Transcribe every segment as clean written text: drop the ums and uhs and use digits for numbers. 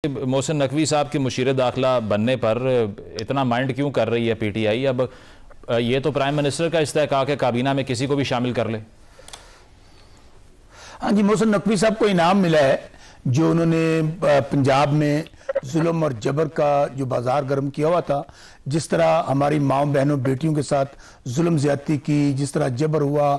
मोहसिन नकवी साहब के मुशीर दाखिला बनने पर इतना माइंड क्यों कर रही है पीटीआई? अब ये तो प्राइम मिनिस्टर का इस्तेहकाक है काबीना में किसी को भी शामिल कर ले। हाँ जी, मोहसिन नकवी साहब को इनाम मिला है जो उन्होंने पंजाब में जुल्म और जबर का जो बाजार गर्म किया हुआ था, जिस तरह हमारी माओ बहनों बेटियों के साथ जुल्म ज्यादती की, जिस तरह जबर हुआ,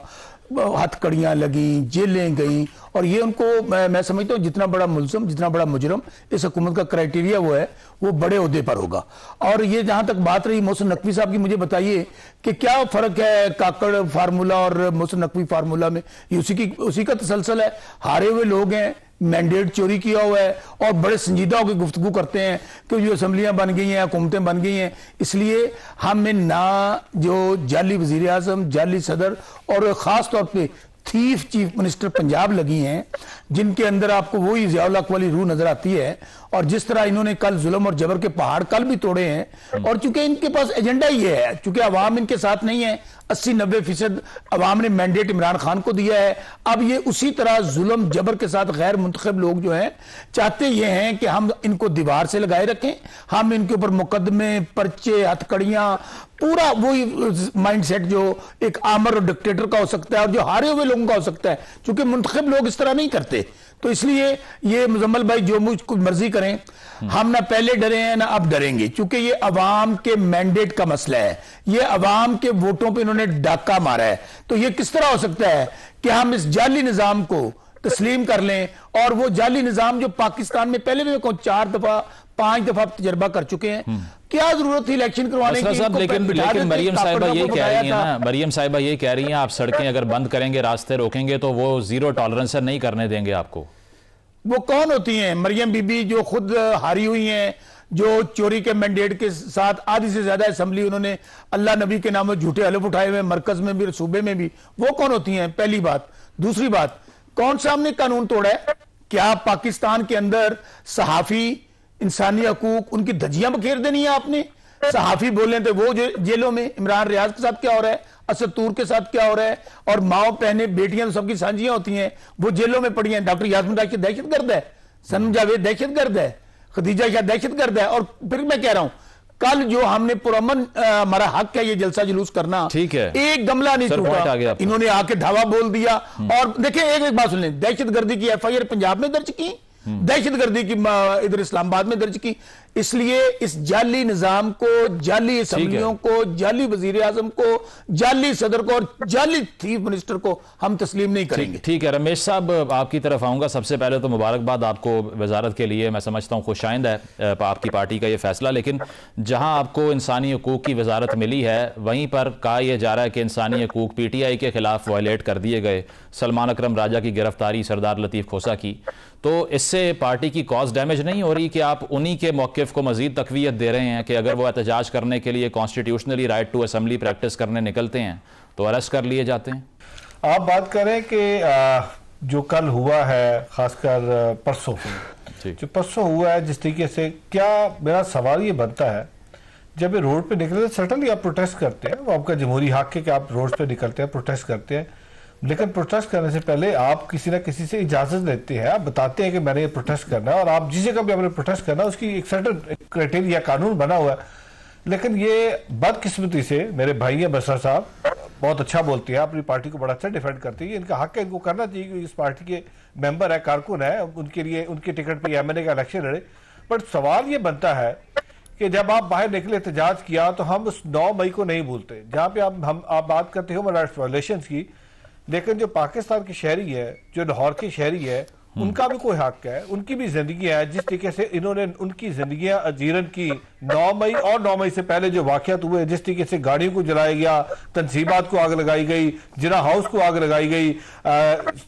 हथकड़ियां लगी, जेलें गई, और ये उनको मैं समझता हूँ जितना बड़ा मुल्ज़िम, जितना बड़ा मुजरम इस हुकूमत का क्राइटेरिया वो है, वो बड़े ओहदे पर होगा। और ये जहां तक बात रही मोहसिन नकवी साहब की, मुझे बताइए कि क्या फर्क है काकड़ फार्मूला और मोहसिन नकवी फार्मूला में? ये उसी का तसलसल है। हारे हुए लोग हैं, मैंडेट चोरी किया हुआ है और बड़े संजीदा होकर गुफ्तगू करते हैं कि जो असम्बलियां बन गई हैं, हुकूमतें बन गई हैं, इसलिए हमें ना जो जाली वजीर आजम, जाली सदर और खास तौर पे थीफ चीफ मिनिस्टर पंजाब लगी हैं, जिनके अंदर आपको वही ज़ियाउल हक वाली रूह नजर आती है। और जिस तरह इन्होंने कल जुल्म और जबर के पहाड़ कल भी तोड़े हैं, और चूंकि इनके पास एजेंडा ये है, चूंकि अवाम इनके साथ नहीं है, 80-90% अवाम ने मैंडेट इमरान खान को दिया है। अब ये उसी तरह जुल्म जबर के साथ गैर मुंतखब लोग जो हैं चाहते ये हैं कि हम इनको दीवार से लगाए रखें, हम इनके ऊपर मुकदमे, पर्चे, हथकड़ियां, पूरा वही माइंडसेट जो एक आमर और डिक्टेटर का हो सकता है और जो हारे हुए लोगों का हो सकता है, क्योंकि मुंतखब लोग इस तरह नहीं करते। तो इसलिए ये मुजम्मल भाई जो मुझको मर्जी करें, हम ना पहले डरे हैं ना अब डरेंगे, क्योंकि ये अवाम के मैंडेट का मसला है, ये अवाम के वोटों पे इन्होंने डाका मारा है। तो ये किस तरह हो सकता है कि हम इस जाली निजाम को तस्लीम कर लें, और वो जाली निजाम जो पाकिस्तान में पहले भी 4 दफा 5 दफा तजर्बा कर चुके हैं, क्या जरूरत थी इलेक्शन करवाने की? लेकिन मरियम साहिबा ये कह रही है ना, मरियम साहिबा ये कह रही हैं आप सड़कें अगर बंद करेंगे, रास्ते रोकेंगे तो वो जीरो टॉलरेंस से नहीं करने देंगे आपको। वो कौन होती हैं? मरियम बीबी जो खुद हारी हुई हैं, जो चोरी के मैंडेट के साथ आधी से ज्यादा असेंबली उन्होंने अल्लाह नबी के नाम में झूठे हलफ उठाए हुए, मरकज में भी सूबे में भी, वो कौन होती हैं? पहली बात। दूसरी बात, कौन सा हमने कानून तोड़ा है? क्या पाकिस्तान के अंदर सहाफी, इंसानी हकूक, उनकी धज्जियां बखेर देनी है आपने? सहाफी बोले थे वो जो जेलों में, इमरान रियाज के साथ क्या हो रहा है, असद तूर के साथ क्या हो रहा है, और माओ बहने बेटियां तो सबकी सांझियां होती हैं, वो जेलों में पड़ी हैं। डॉक्टर यास्मीन राशिद दहशतगर्द है, सनम जावेद दहशतगर्द है, खदीजा शाह दहशतगर्द है। और फिर मैं कह रहा हूं, कल जो हमने पुरअमन, हमारा हक है ये जलसा जुलूस करना, ठीक है, एक गमला नहीं टूटा, इन्होंने आके ढावा बोल दिया। और देखिए एक बात सुन लें, दहशतगर्दी की एफआईआर पंजाब में दर्ज की, दहशतगर्दी की इधर इस्लामाबाद में दर्ज की। इसलिए इस जाली निजाम को, जाली असम्बलियों को, जाली वजीर आजम को, जाली सदर को और जाली चीफ मिनिस्टर को हम तस्लीम नहीं करेंगे। ठीक है रमेश साहब, आपकी तरफ आऊंगा। सबसे पहले तो मुबारकबाद आपको वजारत के लिए, मैं समझता हूँ खुशाइंद है आपकी पार्टी का ये फैसला। लेकिन जहां आपको इंसानी हकूक की वजारत मिली है, वहीं पर कहा यह जा रहा है कि इंसानी हकूक पीटीआई के खिलाफ वायलेट कर दिए गए। सलमान अकरम राजा की गिरफ्तारी, सरदार लतीफ खोसा की, तो इससे पार्टी की कॉज डैमेज नहीं हो रही कि आप उन्हीं के मौक़िफ़ को मजीद तकवीयत दे रहे हैं कि अगर वो एहतजाज करने के लिए constitutionally right to assembly practice करने निकलते हैं तो अरेस्ट कर लिए जाते हैं? आप बात करें कि जो कल हुआ है, खासकर परसों जो परसों हुआ है, जिस तरीके से, क्या मेरा सवाल ये बनता है, जब ये रोड पे निकले तो सर्टनली आप प्रोटेस्ट करते हैं, वो आपका जमहूरी हक है कि आप रोड पे निकलते हैं, प्रोटेस्ट करते हैं, लेकिन प्रोटेस्ट करने से पहले आप किसी ना किसी से इजाजत लेते हैं, आप बताते हैं कि मैंने ये प्रोटेस्ट करना है, और आप जिस जगह भी आपने प्रोटेस्ट करना है उसकी एक सर्टन क्राइटेरिया, कानून बना हुआ है। लेकिन ये बदकिस्मती से मेरे भाई हैं बसर साहब, बहुत अच्छा बोलते हैं, अपनी पार्टी को बड़ा अच्छा डिफेंड करते हैं, इनका हक है, इनको करना चाहिए क्योंकि इस पार्टी के मेंबर है, कारकुन है, उनके लिए उनके टिकट पर एमएनए का इलेक्शन लड़े। बट सवाल ये बनता है कि जब आप बाहर निकले, एहतजाज किया, तो हम उस 9 मई को नहीं भूलते, जहाँ पे आप बात करते हो ह्यूमन राइट्स वायलेशंस की। लेकिन जो पाकिस्तान की शहरी है, जो लाहौर की शहरी है, उनका भी कोई हक है, उनकी भी जिंदगी है। जिस तरीके से इन्होंने उनकी जिंदगियां अजीरन की 9 मई और 9 मई से पहले जो वाकयात हुए, जिस तरीके से गाड़ियों को जलाया गया, तंजीबात को आग लगाई गई, जिना हाउस को आग लगाई गई,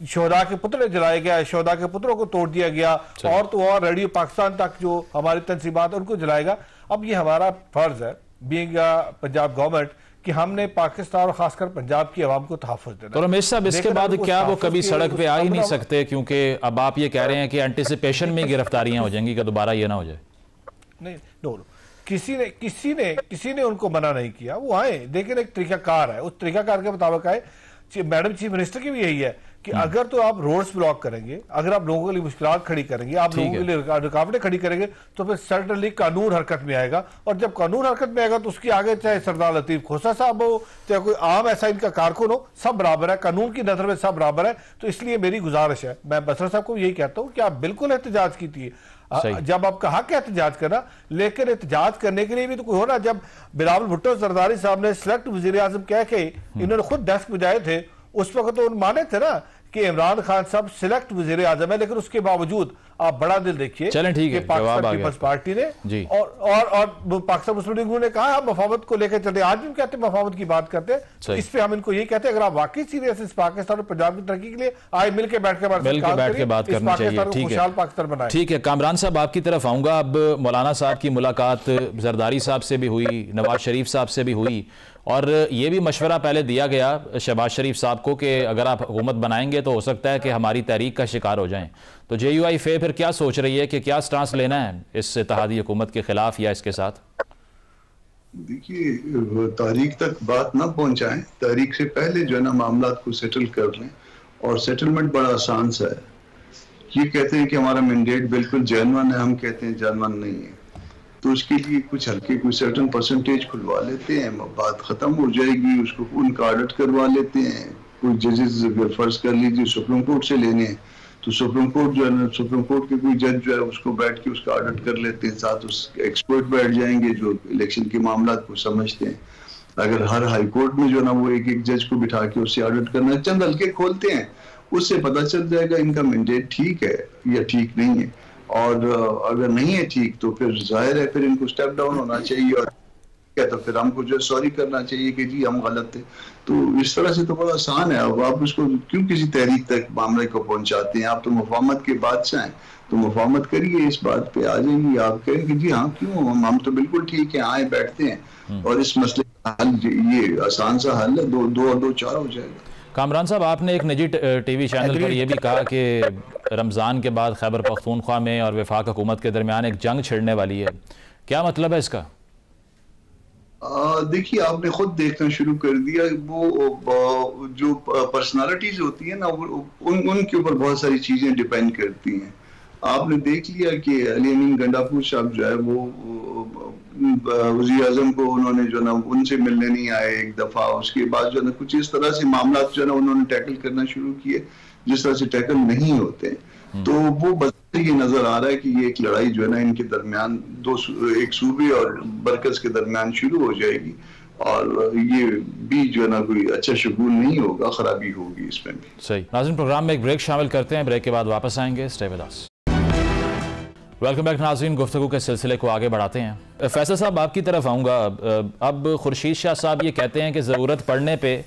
शोहदा के पुतले जलाए गए, शोहदा के पुतलों को तोड़ दिया गया, और तो और रेडियो पाकिस्तान तक जो हमारी तंजीबात उनको जलाएगा। अब ये हमारा फर्ज है बीइंग पंजाब गवर्नमेंट कि हमने पाकिस्तान और खासकर पंजाब की आवाम को तहफ़्फ़ुज़ देना। तो रमेश साहब, इसके बाद क्या वो कभी सड़क पे आ ही नहीं सकते? क्योंकि अब आप ये कह रहे हैं कि एंटिसिपेशन में गिरफ्तारियां हो जाएंगी, कि दोबारा ये ना हो जाए। नहीं, नो, किसी ने उनको मना नहीं किया, वो आए, लेकिन एक तरीकाकार है, उस तरीकाकार के मुताबिक आए। मैडम चीफ मिनिस्टर की भी यही है कि अगर तो आप रोड्स ब्लॉक करेंगे, अगर आप लोगों के लिए मुश्किलात खड़ी करेंगे, आप लोगों के लिए रुकावटें खड़ी करेंगे, तो फिर सर्टनली कानून हरकत में आएगा। और जब कानून हरकत में आएगा तो उसकी आगे चाहे सरदार लतीफ खोसा साहब हो, चाहे कोई आम ऐसा इनका कारकुन हो, सब बराबर है, कानून की नजर में सब बराबर है। तो इसलिए मेरी गुजारिश है, मैं बसर साहब को यही कहता हूं कि आप बिल्कुल एहतजाज कीजिए जब आपका हक है एहतजाज करना, लेकिन एहतजाज करने के लिए भी तो कोई हो ना। जब बिलावल भुट्टो जरदारी साहब ने सिलेक्ट वजीर आजम कह के इन्होंने खुद डेस्क बजाए थे, उस वक्त तो माने थे ना कि इमरान खान साहब सिलेक्ट वजीर आजम है, लेकिन उसके बावजूद आप बड़ा दिल देखिए कि पाकिस्तान पीपल्स पार्टी ने और पाकिस्तान मुस्लिम लीग ने कहा हम मफावत को लेकर चलते, आज भी कहते हैं मफावत की बात करते हैं। तो इस पे हम इनको यही कहते हैं अगर आप वाकई सीरियस इस पाकिस्तान और पंजाब की तरक्की के लिए आए, मिलकर बैठ के बात करनी चाहिए। खुशहाल पाकिस्तान बनाए। ठीक है, कामरान साहब आपकी तरफ आऊंगा। अब मौलाना साहब की मुलाकात जरदारी साहब से भी हुई, नवाज शरीफ साहब से भी हुई, और ये भी मशवरा पहले दिया गया शहबाज शरीफ साहब को कि अगर आप हुकूमत बनाएंगे तो हो सकता है कि हमारी तहरीक का शिकार हो जाएं। तो JUIF फिर क्या सोच रही है कि क्या स्टांस लेना है इस इत्तेहादी हुकूमत के खिलाफ या इसके साथ? देखिए, तारीख तक बात ना पहुंचाएं, तारीख से पहले जो है ना मामला को सेटल कर लें, और सेटलमेंट बड़ा आसान सा है। ये कहते हैं कि हमारा मैंडेट बिल्कुल जेन्युइन है, हम कहते हैं जेन्युइन नहीं है, तो उसके लिए कुछ हल्के कोई सर्टन परसेंटेज खुलवा लेते हैं, बात खत्म हो जाएगी। उसको उनका ऑडिट करवा लेते हैं। कोई जजेस अगर फर्ज कर लीजिए सुप्रीम कोर्ट से लेने हैं, तो सुप्रीम कोर्ट जो है ना, सुप्रीम कोर्ट के कोई जज जो है उसको बैठ के उसका ऑडिट कर लेते हैं, साथ उस एक्सपर्ट बैठ जाएंगे जो इलेक्शन के मामला को समझते हैं। अगर हर हाई कोर्ट में जो है ना वो एक एक जज को बिठा के उससे ऑडिट करना, चंद हल्के खोलते हैं, उससे पता चल जाएगा इनका मैंडेट ठीक है या ठीक नहीं है। और अगर नहीं है ठीक तो फिर जाहिर है फिर इनको स्टेप डाउन होना चाहिए, और क्या तो फिर हमको जो सॉरी करना चाहिए कि जी हम गलत थे। तो इस तरह से तो बड़ा आसान है। अब आप उसको क्यों किसी तहरीक तक मामले को पहुंचाते हैं? आप तो मुफाहमत के बादशाह हैं, तो मुफाहमत करिए, इस बात पे आ जाएंगे, आप कहें कि जी हाँ क्यों, हम तो बिल्कुल ठीक है, आए बैठते हैं और इस मसले का हल, ये आसान सा हल है, दो और दो चार हो जाएगा। कामरान साहब, आपने एक निजी TV चैनल पर यह भी कहा कि रमज़ान के बाद खैबर पख्तूनख्वा में और वफाक हुकूमत के दरमियान एक जंग छिड़ने वाली है, क्या मतलब है इसका? देखिए, आपने खुद देखना शुरू कर दिया। वो जो पर्सनालिटीज होती है ना, उनके ऊपर बहुत सारी चीजें डिपेंड करती हैं। आपने देख लिया कि अली अमीन गंडापुर साहब जो है वो वज़ीर आज़म को उन्होंने जो ना उनसे मिलने नहीं आए एक दफा, उसके बाद जो ना कुछ इस तरह से मामला जो ना उन्होंने टैकल करना शुरू किए जिस तरह से टैकल नहीं होते। तो वो बस ये नजर आ रहा है कि ये एक लड़ाई जो है ना इनके दरमियान एक सूबे और मरकज के दरमियान शुरू हो जाएगी, और ये भी जो है ना कोई अच्छा शगुन नहीं होगा, खराबी होगी इसमें भी। सही। नाज़रीन, प्रोग्राम में एक ब्रेक शामिल करते हैं, ब्रेक के बाद वापस आएंगे। Stay with us. Welcome back नाज़रीन, गुफ्तगू के सिलसिले को आगे बढ़ाते हैं। फैसल साहब, आपकी तरफ आऊँगा। अब खुर्शीद शाह साहब ये कहते हैं कि ज़रूरत पड़ने पर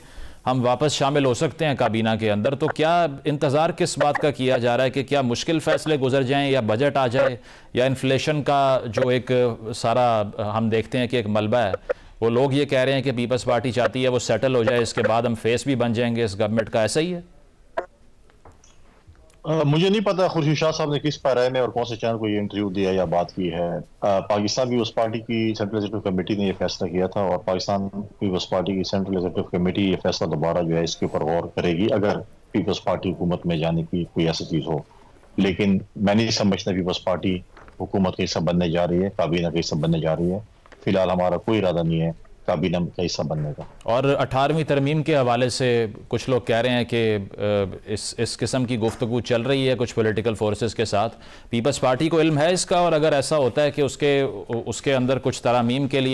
हम वापस शामिल हो सकते हैं काबीना के अंदर, तो क्या इंतज़ार किस बात का किया जा रहा है कि क्या मुश्किल फ़ैसले गुजर जाएं, या बजट आ जाए, या इन्फ्लेशन का जो एक सारा हम देखते हैं कि एक मलबा है, वो लोग ये कह रहे हैं कि पीपल्स पार्टी चाहती है वो सेटल हो जाए, इसके बाद हम फेस भी बन जाएंगे इस गवर्नमेंट का, ऐसा ही है? मुझे नहीं पता खुर्शीद शाह साहब ने किस पैराए में और कौन से चैनल को ये इंटरव्यू दिया या बात की है। पाकिस्तान पीपल्स पार्टी की सेंट्रल एग्जीक्यूटिव कमेटी ने ये फैसला किया था, और पाकिस्तान पीपल्स पार्टी की सेंट्रल एग्जीक्यूटिव कमेटी ये फैसला दोबारा जो है इसके ऊपर गौर करेगी अगर पीपल्स पार्टी हुकूमत में जाने की कोई ऐसी चीज हो। लेकिन मैं नहीं समझता पीपल्स पार्टी हुकूमत का हिस्सा बनने जा रही है, काबीना का हिस्सा बनने जा रही है। फिलहाल हमारा कोई इरादा नहीं है काबीना का हिस्सा बनने का। और 18वीं तरमीम के हवाले से कुछ लोग कह रहे हैं कि इस किस्म की गुफ्तगू चल रही है कुछ पॉलिटिकल फोर्सेस के साथ। पीपल्स पार्टी को इल्म है इसका, और अगर ऐसा होता है कि उसके अंदर कुछ तरमीम के लिए